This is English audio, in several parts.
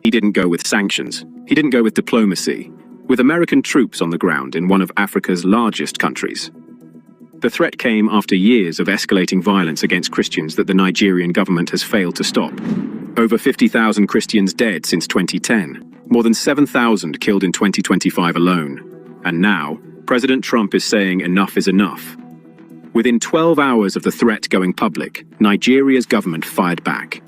He didn't go with sanctions. He didn't go with diplomacy. With American troops on the ground in one of Africa's largest countries. The threat came after years of escalating violence against Christians that the Nigerian government has failed to stop. Over 50,000 Christians dead since 2010, more than 7,000 killed in 2025 alone. And now, President Trump is saying enough is enough. Within 12 hours of the threat going public, Nigeria's government fired back.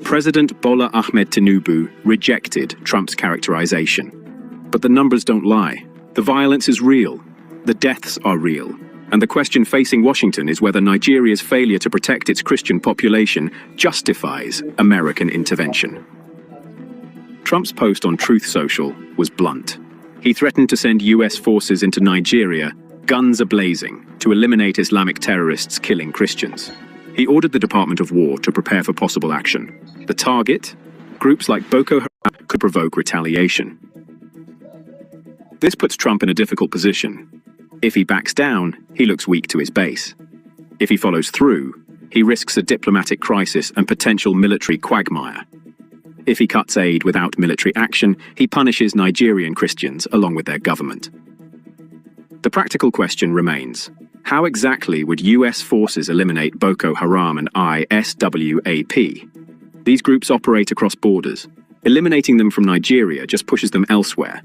President Bola Ahmed Tinubu rejected Trump's characterization. But the numbers don't lie. The violence is real. The deaths are real. And the question facing Washington is whether Nigeria's failure to protect its Christian population justifies American intervention. Trump's post on Truth Social was blunt. He threatened to send US forces into Nigeria, guns ablazing, to eliminate Islamic terrorists killing Christians. He ordered the Department of War to prepare for possible action. The target? Groups like Boko Haram could provoke retaliation. This puts Trump in a difficult position. If he backs down, he looks weak to his base. If he follows through, he risks a diplomatic crisis and potential military quagmire. If he cuts aid without military action, he punishes Nigerian Christians along with their government. The practical question remains, how exactly would US forces eliminate Boko Haram and ISWAP? These groups operate across borders. Eliminating them from Nigeria just pushes them elsewhere.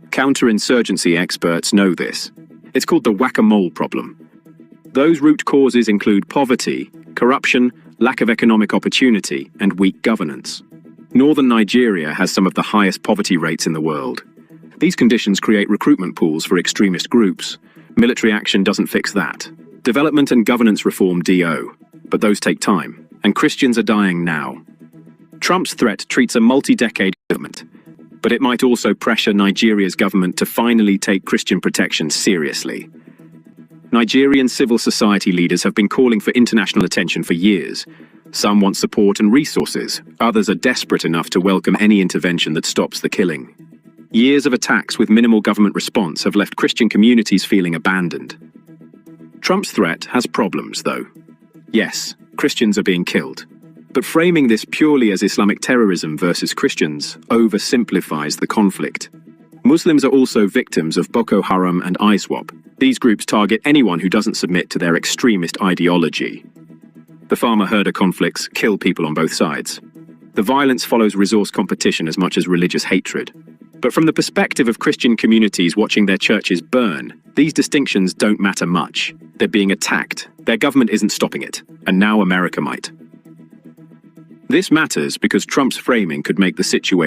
Counterinsurgency experts know this. It's called the whack-a-mole problem. Those root causes include poverty, corruption, lack of economic opportunity, and weak governance. Northern Nigeria has some of the highest poverty rates in the world. These conditions create recruitment pools for extremist groups. Military action doesn't fix that. Development and governance reform do, but those take time, and Christians are dying now. Trump's threat treats a multi-decade government, but it might also pressure Nigeria's government to finally take Christian protection seriously. Nigerian civil society leaders have been calling for international attention for years. Some want support and resources, others are desperate enough to welcome any intervention that stops the killing. Years of attacks with minimal government response have left Christian communities feeling abandoned. Trump's threat has problems, though. Yes, Christians are being killed. But framing this purely as Islamic terrorism versus Christians oversimplifies the conflict. Muslims are also victims of Boko Haram and ISWAP. These groups target anyone who doesn't submit to their extremist ideology. The farmer-herder conflicts kill people on both sides. The violence follows resource competition as much as religious hatred. But from the perspective of Christian communities watching their churches burn, these distinctions don't matter much. They're being attacked. Their government isn't stopping it. And now America might. This matters because Trump's framing could make the situation